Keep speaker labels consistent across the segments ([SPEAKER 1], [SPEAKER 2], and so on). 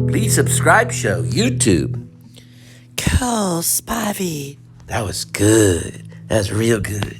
[SPEAKER 1] Please subscribe show, YouTube. Cole Spivey. That was good. That was real good.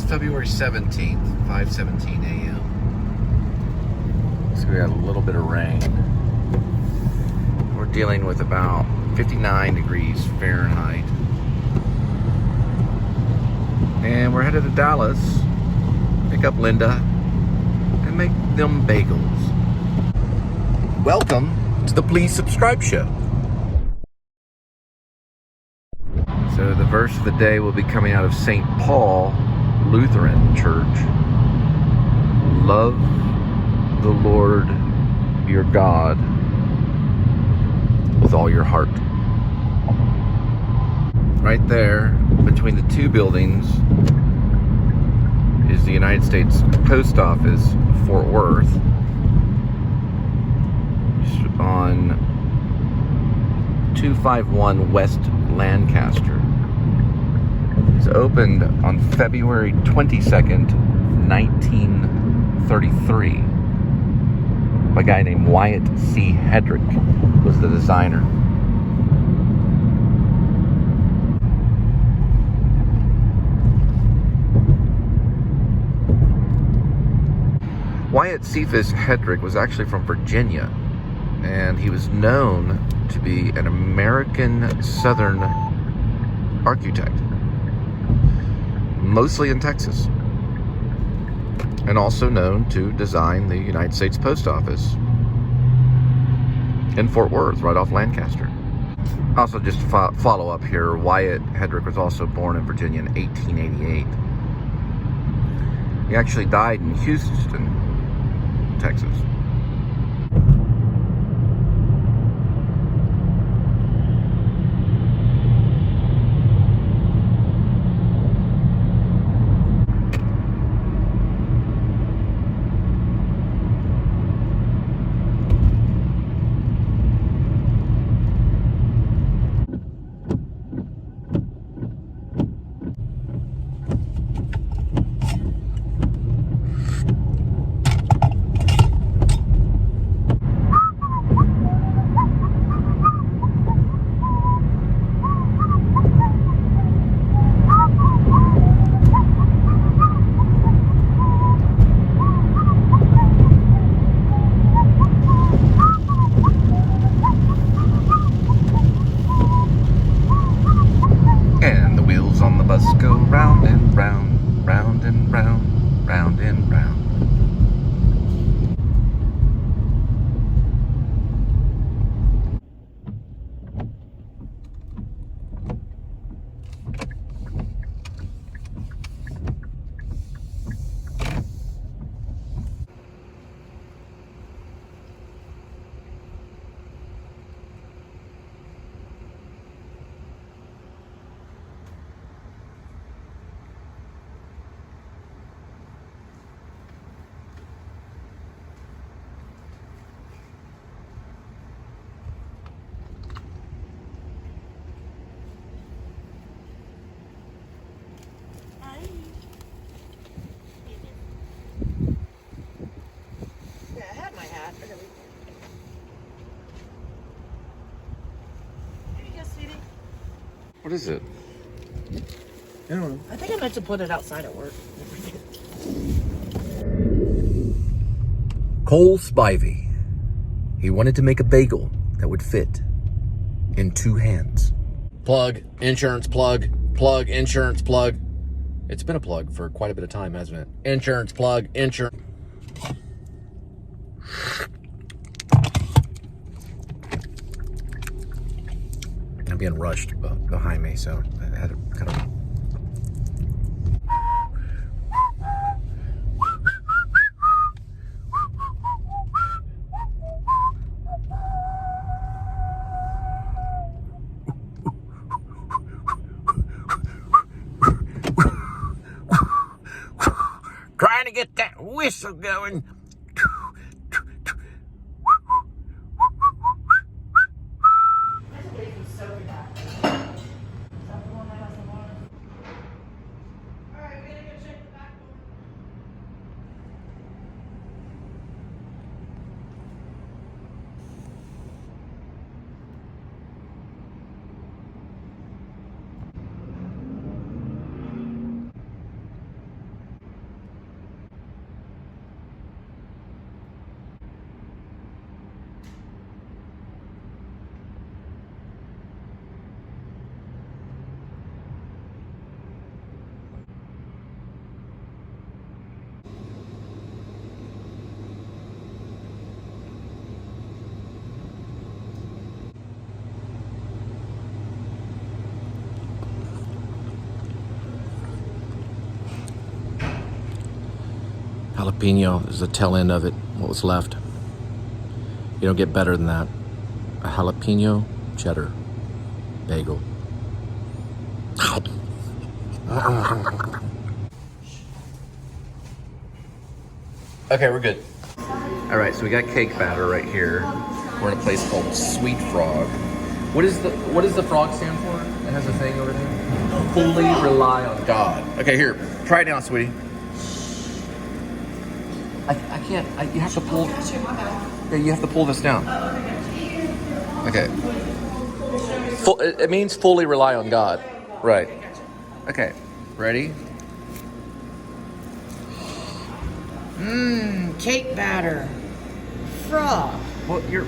[SPEAKER 2] February 17th, 5:17 a.m. So we got a little bit of rain. We're dealing with about 59 degrees Fahrenheit. And we're headed to Dallas, pick up Linda, and make them bagels. Welcome to the Please Subscribe Show. So the verse of the day will be coming out of St. Paul Lutheran Church. Love the Lord your God with all your heart. Right there, between the two buildings, is the United States Post Office, Fort Worth, on 251 West Lancaster. It's opened on February 22nd, 1933 by a guy named Wyatt C. Hedrick, was the designer. Wyatt Cephas Hedrick was actually from Virginia, and he was known to be an American Southern architect, mostly in Texas, and also known to design the United States Post Office in Fort Worth, right off Lancaster. Also, just to follow up here, Wyatt Hedrick was also born in Virginia in 1888. He actually died in Houston, Texas. Go round and round, round and round, round and round. What is it?
[SPEAKER 3] I don't know. I think I meant to put it outside at work.
[SPEAKER 1] Cole Spivey. He wanted to make a bagel that would fit in two hands. Plug, insurance plug, plug, insurance plug. It's been a plug for quite a bit of time, hasn't it? Insurance plug, insurance. I'm being rushed behind me, so I had to kind of... get that whistle going. Jalapeno is the tail end of it, what was left. You don't get better than that. A jalapeno cheddar bagel. Okay, we're good. All right, so we got cake batter right here. We're in a place called Sweet Frog. What does the frog stand for? It has a thing over there. Fully rely on God. Okay, here, try it now, sweetie. I can't. You have to pull. Yeah, you have to pull this down. Okay. It means fully rely on God. Right. Okay. Ready?
[SPEAKER 3] Cake batter. Frog.
[SPEAKER 1] Well, you're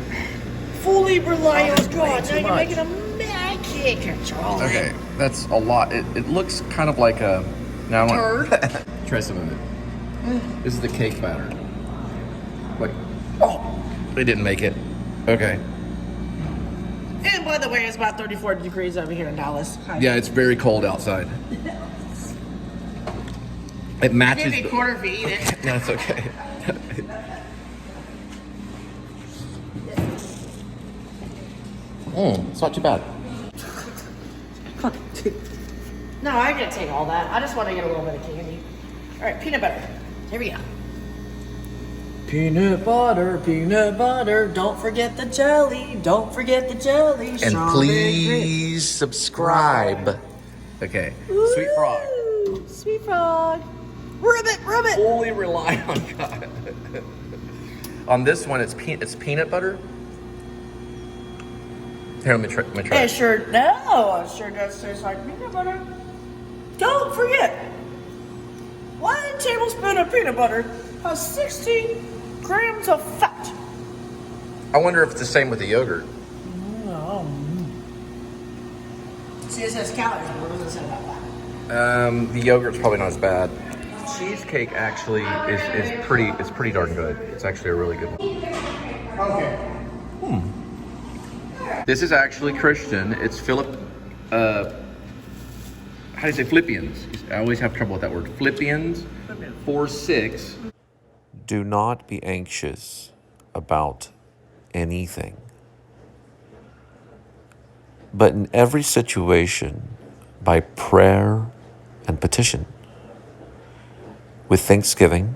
[SPEAKER 3] Fully rely on God.
[SPEAKER 1] too
[SPEAKER 3] Now you're
[SPEAKER 1] much.
[SPEAKER 3] making a mad cake.
[SPEAKER 1] okay. That's a lot. It looks kind of like a. Now I want. Try some of it. This is the cake batter. Like, oh, they didn't make it. Okay.
[SPEAKER 3] And by the way, it's about 34 degrees over here in Dallas. Hi.
[SPEAKER 1] Yeah, it's very cold outside. It matches.
[SPEAKER 3] Give me a quarter if you eat it.
[SPEAKER 1] No, it's okay. It's not too bad.
[SPEAKER 3] No, I didn't take all that. I just want to get a little bit of candy. All right, peanut butter. Here we go. Peanut butter. Don't forget the jelly. Don't forget the jelly.
[SPEAKER 1] And
[SPEAKER 3] Strawberry
[SPEAKER 1] please subscribe. Okay,
[SPEAKER 3] Ooh,
[SPEAKER 1] Sweet Frog.
[SPEAKER 3] Sweet Frog. Rub it.
[SPEAKER 1] Fully rely on God. On this one, it's peanut butter. Here, let me try.
[SPEAKER 3] It sure does taste like peanut butter. Don't forget, 1 tablespoon of peanut butter has 16 grams of fat.
[SPEAKER 1] I wonder if it's the same with the yogurt.
[SPEAKER 3] No. See, it says calories, but what does it say about that?
[SPEAKER 1] The yogurt's probably not as bad. Cheesecake actually is pretty darn good. It's actually a really good one.
[SPEAKER 3] Okay.
[SPEAKER 1] This is actually Christian. It's how do you say Philippians? I always have trouble with that word. Philippians 4:6.
[SPEAKER 2] Do not be anxious about anything, but in every situation, by prayer and petition, with thanksgiving,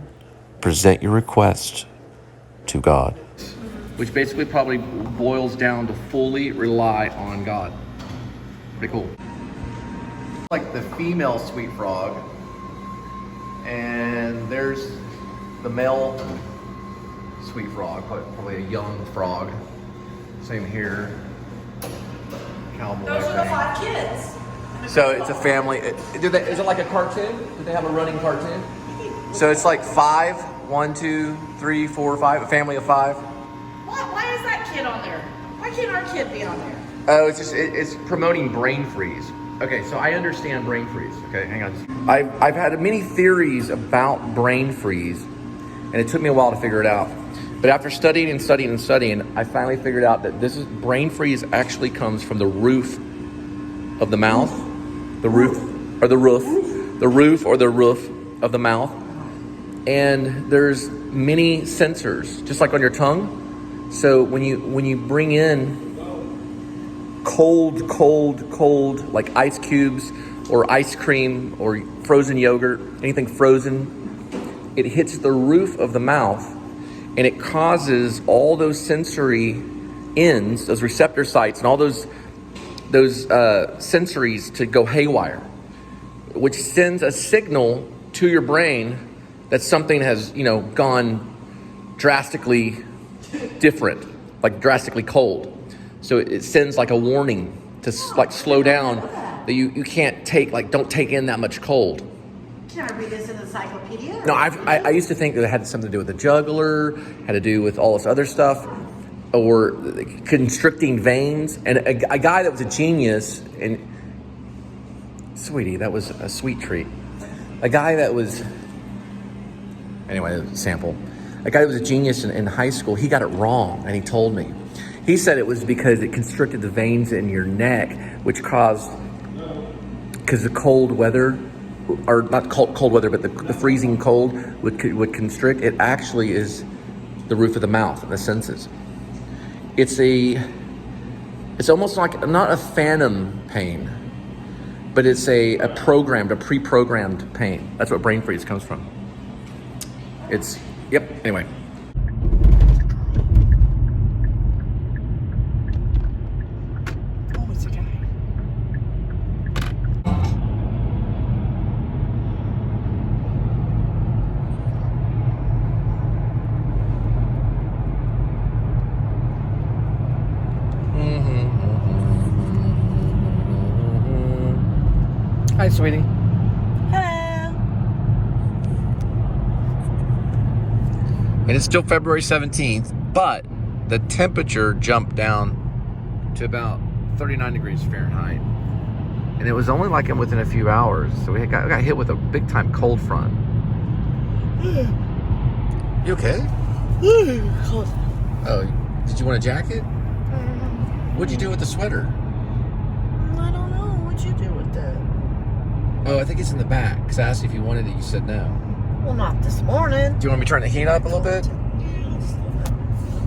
[SPEAKER 2] present your request to God.
[SPEAKER 1] Which basically probably boils down to fully rely on God. Pretty cool. Like the female sweet frog, and there's the male sweet frog, probably a young frog. Same here. Cowboy
[SPEAKER 3] Those are the
[SPEAKER 1] thing.
[SPEAKER 3] 5 kids.
[SPEAKER 1] So it's a family. Is it like a cartoon? Do they have a running cartoon? So it's like 5, 1, 2, 3, 4, 5, a family of 5.
[SPEAKER 3] Why is that kid on there? Why can't our kid be on there?
[SPEAKER 1] Oh, it's promoting brain freeze. Okay, so I understand brain freeze. Okay, hang on. I've had many theories about brain freeze, and it took me a while to figure it out. But after studying, I finally figured out that brain freeze actually comes from the roof of the mouth, the roof or the roof of the mouth, and there's many sensors, just like on your tongue. So when you bring in cold, like ice cubes or ice cream or frozen yogurt, anything frozen,
[SPEAKER 2] it hits the roof of the mouth, and it causes all those sensory ends, those receptor sites, and all those sensories to go haywire, which sends a signal to your brain that something has, gone drastically different, like drastically cold. So it sends like a warning to like slow down, that you can't take, like, don't take in that much cold.
[SPEAKER 3] Can I read this in the encyclopedia?
[SPEAKER 2] No, I used to think that it had something to do with the jugular, had to do with all this other stuff, or constricting veins. And a guy that was a genius, and sweetie, that was a sweet treat. A guy that was, anyway, sample. A guy that was a genius in high school, he got it wrong, and he told me. He said it was because it constricted the veins in your neck, which caused, because the cold weather, or not cold weather, but the freezing cold would constrict. It actually is the roof of the mouth and the senses. It's almost like not a phantom pain, but it's a pre-programmed pain. That's what brain freeze comes from. Anyway.
[SPEAKER 3] Oh, it's a guy.
[SPEAKER 2] Hi, sweetie.
[SPEAKER 3] Hello.
[SPEAKER 2] And it's still February 17th, but the temperature jumped down to about 39 degrees Fahrenheit. And it was only like within a few hours. So we got hit with a big time cold front. You okay?
[SPEAKER 3] Cold.
[SPEAKER 2] Oh, did you want a jacket? What'd you do with the sweater?
[SPEAKER 3] I don't know. What'd you do with that?
[SPEAKER 2] Oh, I think it's in the back. Because I asked you if you wanted it, you said no.
[SPEAKER 3] Well, not this morning.
[SPEAKER 2] Do you want me to turn the heat up a little bit?
[SPEAKER 3] Yeah, it's a little bit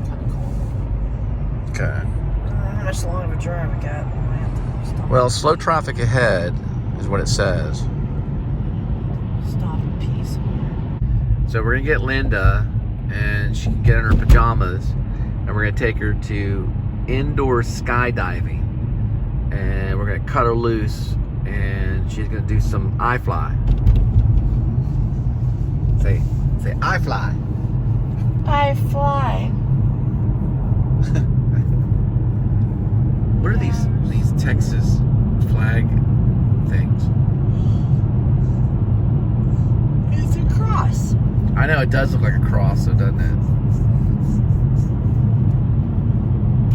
[SPEAKER 3] kind of cold.
[SPEAKER 2] Okay.
[SPEAKER 3] How much longer of a drive we got? I have to stop.
[SPEAKER 2] Well, slow traffic ahead is what it says.
[SPEAKER 3] Stop in peace.
[SPEAKER 2] So we're gonna get Linda, and she can get in her pajamas, and we're gonna take her to indoor skydiving, and we're gonna cut her loose, and she's gonna do some I-fly. Say I-fly.
[SPEAKER 3] I fly.
[SPEAKER 2] What are these Texas flag things?
[SPEAKER 3] It's a cross.
[SPEAKER 2] I know it does look like a cross, though, doesn't it?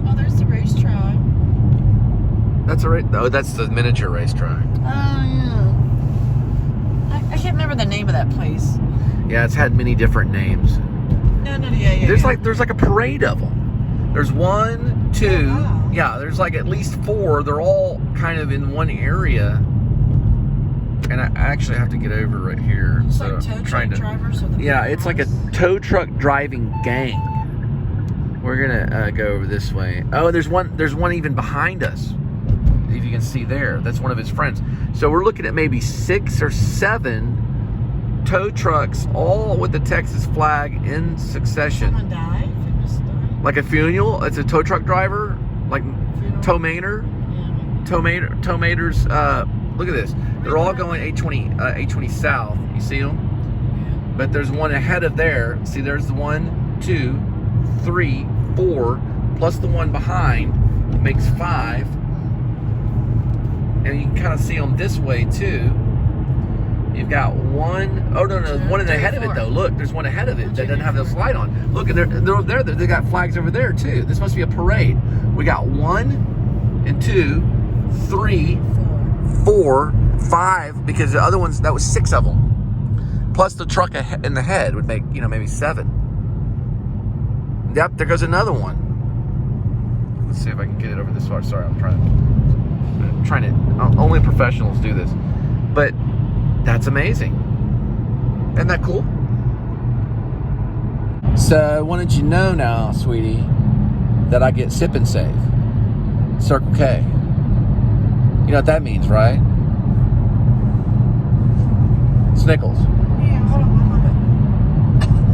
[SPEAKER 3] Oh, there's the racetrack.
[SPEAKER 2] That's that's the miniature racetrack.
[SPEAKER 3] Oh, yeah. I can't remember the name of that place.
[SPEAKER 2] Yeah, it's had many different names.
[SPEAKER 3] Yeah.
[SPEAKER 2] There's like a parade of them. There's 1, 2,
[SPEAKER 3] Oh, wow.
[SPEAKER 2] yeah, there's like at least 4. They're all kind of in one area. And I actually have to get over right here.
[SPEAKER 3] It's
[SPEAKER 2] So
[SPEAKER 3] like tow
[SPEAKER 2] I'm
[SPEAKER 3] truck
[SPEAKER 2] trying to,
[SPEAKER 3] drivers. Or the
[SPEAKER 2] yeah, it's like a tow truck driving gang. We're gonna go over this way. Oh, there's one even behind us. If you can see there, that's one of his friends. So we're looking at maybe 6 or 7 tow trucks, all with the Texas flag in succession.
[SPEAKER 3] Someone died. Fitness died.
[SPEAKER 2] Like a funeral. It's a tow truck driver, like
[SPEAKER 3] Funeral.
[SPEAKER 2] Tow Mater.
[SPEAKER 3] Yeah.
[SPEAKER 2] Tow Mater's. Look at this. They're all going 820 south. You see them?
[SPEAKER 3] Yeah.
[SPEAKER 2] But there's one ahead of there. See, there's the 1, 2, 3, 4, plus the one behind makes 5. And you can kind of see them this way too. You've got one. Oh no, one ahead of it though. Look, there's one ahead of it that doesn't have the slide on. Look, and they're over there. They got flags over there too. This must be a parade. We got 1 and 2, 3, 4, 5, because the other ones, that was 6 of them. Plus the truck in the head would make, maybe 7. Yep, there goes another one. Let's see if I can get it over this far. Sorry, I'm trying to. Only professionals do this, but that's amazing. Isn't that cool? So I wanted you to know now, sweetie, that I get Sip and Save, Circle K. You know what that means, right? Snickles.
[SPEAKER 3] Yeah, hold on one moment.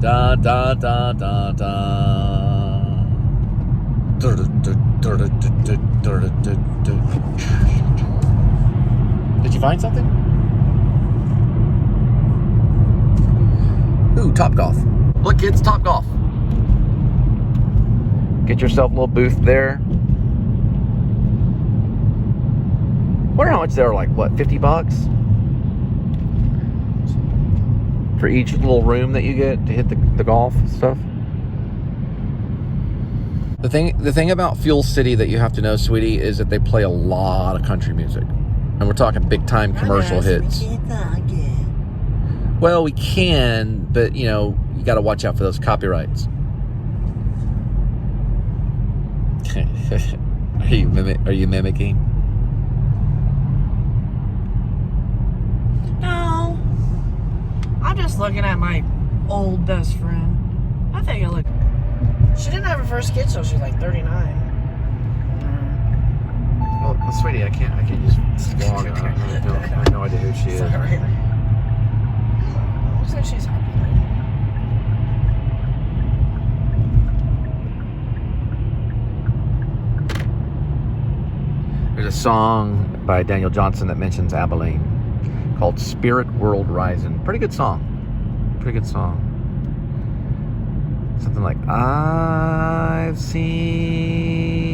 [SPEAKER 1] Da da da da da. Did you find something? Ooh, Topgolf. Look, kids, Topgolf.
[SPEAKER 2] Get yourself a little booth there. Wonder how much they're like, what, $50? For each little room that you get to hit the golf stuff?
[SPEAKER 1] The thing about Fuel City that you have to know, sweetie, is that they play a lot of country music. And we're talking big time commercial hits. Well, we can, but you know, you got to watch out for those copyrights. Are you mimicking?
[SPEAKER 3] No. I'm just looking at my old best friend. I think I look. She didn't have her first kid till she was like 39.
[SPEAKER 2] Well, sweetie, I can't just vlog it. I have no idea who she is.
[SPEAKER 3] Sorry. Looks like she's happy.
[SPEAKER 2] There's a song by Daniel Johnson that mentions Abilene called Spirit World Rising. Pretty good song. Pretty good song. Something like, I've seen.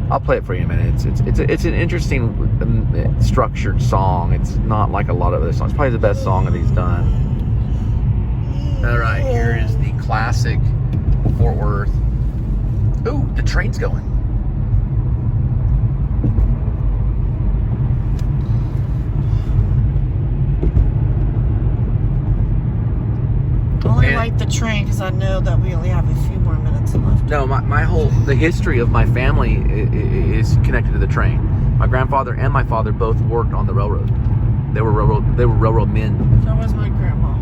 [SPEAKER 2] I'll play it for you in a minute. It's an interesting structured song. It's not like a lot of other songs. It's probably the best song that he's done. All right, here is the classic Fort Worth Ooh, the train's going.
[SPEAKER 3] I only like the train because I know that we only have a few more minutes left.
[SPEAKER 2] No, the history of my family is connected to the train. My grandfather and my father both worked on the railroad. They were railroad men.
[SPEAKER 3] So was my grandma.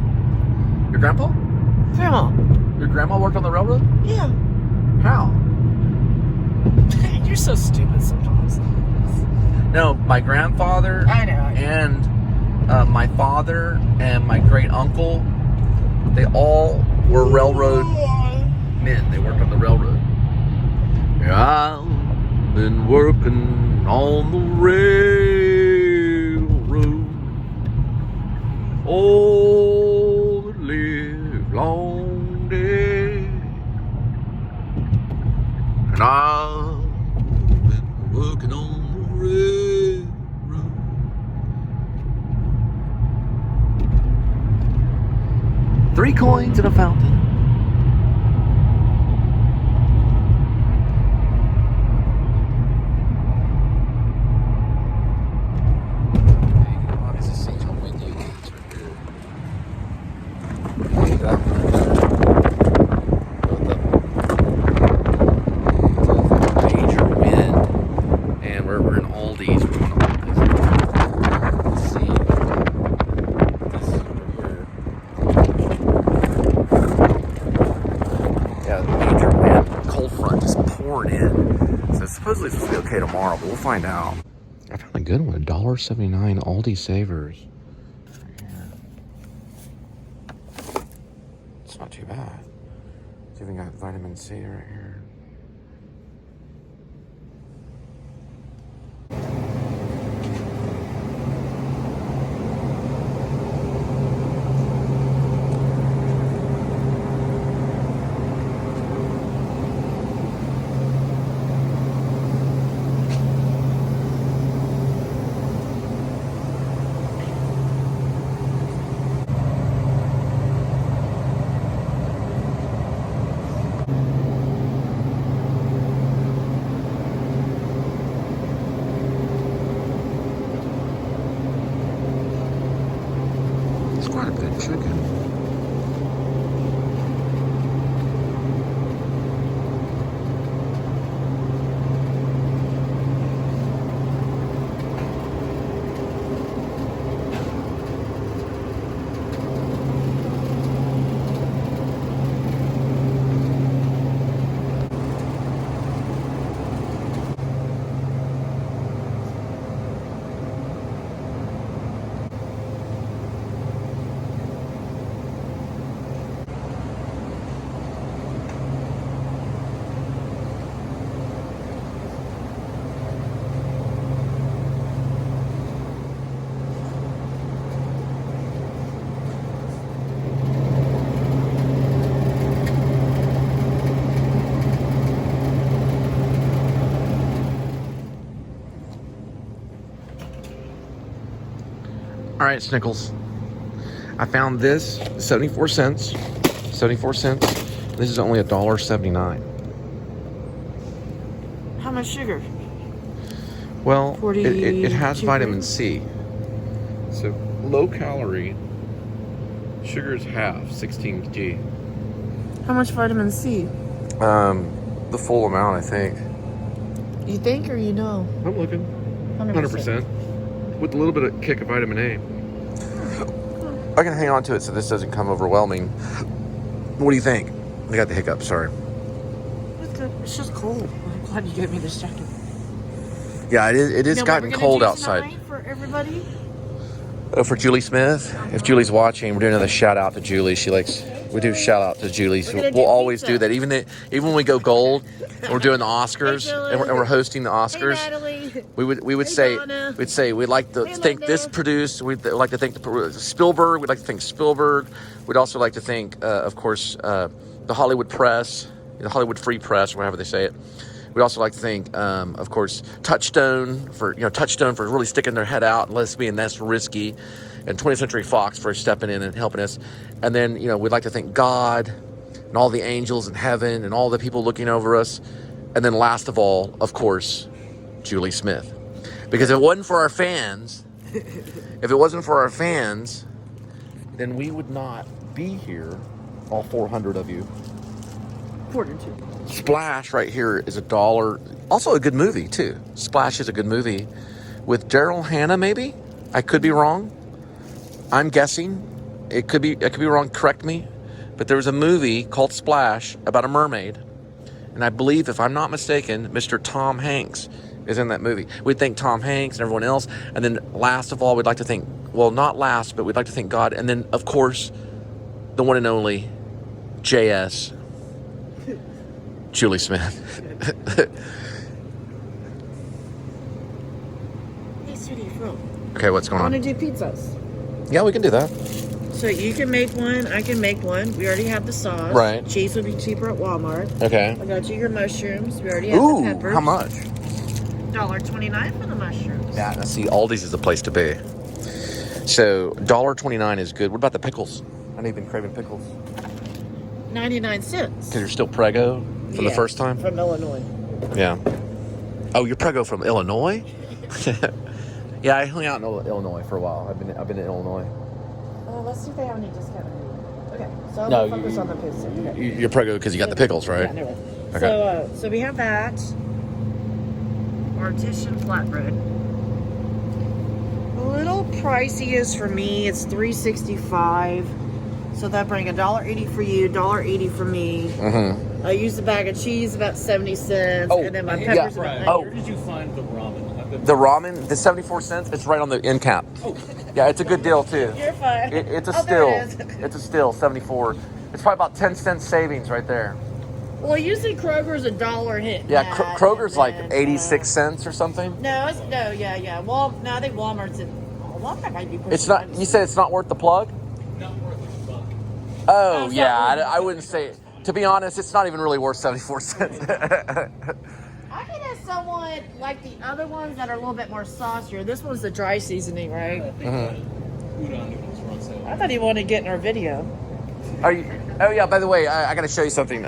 [SPEAKER 2] Your grandpa?
[SPEAKER 3] Grandma.
[SPEAKER 2] Your grandma worked on the railroad?
[SPEAKER 3] Yeah.
[SPEAKER 2] How?
[SPEAKER 3] You're so stupid sometimes.
[SPEAKER 2] No, my grandfather
[SPEAKER 3] I know.
[SPEAKER 2] and my father and my great uncle, they all were railroad men. They worked on the railroad. I've been working on the railroad all the live long day, and I've been working on the railroad. Three coins in a fountain. Major wind, and we're in Aldi's. We're going to Aldi's. Let's see. This is over here. Yeah, the major wind, cold front just pouring in. So supposedly it's supposed to be okay tomorrow, but we'll find out. I found a good one, $1.79 Aldi Savers. It's not too bad. It's even got vitamin C right here. It's quite a bit of chicken. All right, Snickles. I found this 74 cents. 74 cents. This is only $1.79.
[SPEAKER 3] How much sugar?
[SPEAKER 2] Well, it
[SPEAKER 3] 42
[SPEAKER 2] has vitamin
[SPEAKER 3] grams?
[SPEAKER 2] C. So low calorie. Sugar is half, 16 G.
[SPEAKER 3] How much vitamin C?
[SPEAKER 2] The full amount, I think.
[SPEAKER 3] You think or you know?
[SPEAKER 2] I'm looking. 100%. With a little bit of kick of vitamin A. I can hang on to it so this doesn't come overwhelming. What do you think? I got the hiccup, sorry.
[SPEAKER 3] It's just cold. I'm glad you gave me this jacket.
[SPEAKER 2] Yeah, it is gotten cold outside.
[SPEAKER 3] For everybody?
[SPEAKER 2] Oh, for Julie Smith? If Julie's watching, we're doing another shout out to Julie. We do shout out to Julie. So we'll always do that. Even when we go gold, and we're doing the Oscars and we're hosting the Oscars.
[SPEAKER 3] Hey, Natalie.
[SPEAKER 2] We would say
[SPEAKER 3] Donna.
[SPEAKER 2] we'd like to thank this producer. We'd like to thank Spielberg. We'd like to thank Spielberg. We'd also like to thank, of course, the Hollywood Press, the Hollywood Free Press, or whatever they say it. We'd also like to thank, of course, Touchstone for really sticking their head out and let's be in That's Risky, and 20th Century Fox for stepping in and helping us. And then, we'd like to thank God and all the angels in heaven and all the people looking over us.
[SPEAKER 1] And then last of all, of course, Julie Smith. Because if it wasn't for our fans, then we would not be here, all 400 of you.
[SPEAKER 3] Quarter two.
[SPEAKER 1] Splash right here is $1. Also a good movie, too. Splash is a good movie. With Daryl Hannah, maybe? I could be wrong. I'm guessing. I could be wrong. Correct me. But there was a movie called Splash about a mermaid. And I believe, if I'm not mistaken, Mr. Tom Hanks is in that movie. We'd thank Tom Hanks and everyone else. And then last of all, we'd like to thank, well, not last, but we'd like to thank God. And then, of course, the one and only JS, Julie Smith.
[SPEAKER 3] Hey, sweetie, Phil.
[SPEAKER 1] Okay, what's going
[SPEAKER 3] I
[SPEAKER 1] on?
[SPEAKER 3] want to do pizzas.
[SPEAKER 1] Yeah, we can do that.
[SPEAKER 3] So you can make one, I can make one. We already have the sauce.
[SPEAKER 1] Right.
[SPEAKER 3] Cheese would be cheaper at Walmart.
[SPEAKER 1] Okay.
[SPEAKER 3] I got you your mushrooms. We already have
[SPEAKER 1] Ooh,
[SPEAKER 3] the peppers.
[SPEAKER 1] how much?
[SPEAKER 3] $1.29 for the mushrooms.
[SPEAKER 1] Yeah, see, Aldi's is the place to be. So, $1.29 is good. What about the pickles? I ain't been craving pickles.
[SPEAKER 3] 99 cents.
[SPEAKER 1] Because you're still prego from the first time?
[SPEAKER 3] From Illinois.
[SPEAKER 1] Yeah. Oh, you're prego from Illinois? Yeah, I hung out in Illinois for a while. I've been in Illinois.
[SPEAKER 3] Let's see if they have any discount. Okay, so I'm
[SPEAKER 1] No,
[SPEAKER 3] gonna focus on the pizza. Okay.
[SPEAKER 1] You're prego because you got the pickles, right?
[SPEAKER 3] Yeah, anyway.
[SPEAKER 1] Okay.
[SPEAKER 3] So we have that. Artisan flatbread. A little pricey is for me. It's $3.65. So that bring $1.80 for you, $1.80 for me.
[SPEAKER 1] Mm-hmm.
[SPEAKER 3] I use a bag of cheese, about 70 cents,
[SPEAKER 1] Oh,
[SPEAKER 3] and then my
[SPEAKER 1] yeah.
[SPEAKER 3] peppers.
[SPEAKER 4] Right.
[SPEAKER 3] About
[SPEAKER 4] Where did you find the ramen?
[SPEAKER 1] The ramen, the 74 cents, it's right on the end cap.
[SPEAKER 4] Oh.
[SPEAKER 1] Yeah, it's a good deal, too.
[SPEAKER 3] You're fine.
[SPEAKER 1] It's a
[SPEAKER 3] Oh,
[SPEAKER 1] still.
[SPEAKER 3] there it is.
[SPEAKER 1] It's a still, 74. It's probably about 10 cents savings right there.
[SPEAKER 3] Well, usually Kroger's $1 hit.
[SPEAKER 1] Yeah,
[SPEAKER 3] that,
[SPEAKER 1] Kroger's
[SPEAKER 3] and
[SPEAKER 1] like
[SPEAKER 3] then,
[SPEAKER 1] 86 cents or something.
[SPEAKER 3] Yeah. Well, no, I think Walmart's Walmart might be pushing.
[SPEAKER 1] It's not. You said it's not worth the plug.
[SPEAKER 4] Not worth a buck.
[SPEAKER 1] Oh
[SPEAKER 3] it's
[SPEAKER 1] yeah,
[SPEAKER 3] not worth
[SPEAKER 1] I wouldn't say it. To be honest, it's not even really worth 74 cents.
[SPEAKER 3] I think it's somewhat like the other ones that are a little bit more saucier. This one's the dry seasoning, right?
[SPEAKER 4] I think udon noodles were on sale.
[SPEAKER 3] I thought he wanted to get in our video.
[SPEAKER 1] Are you? Oh yeah. By the way, I got to show you something.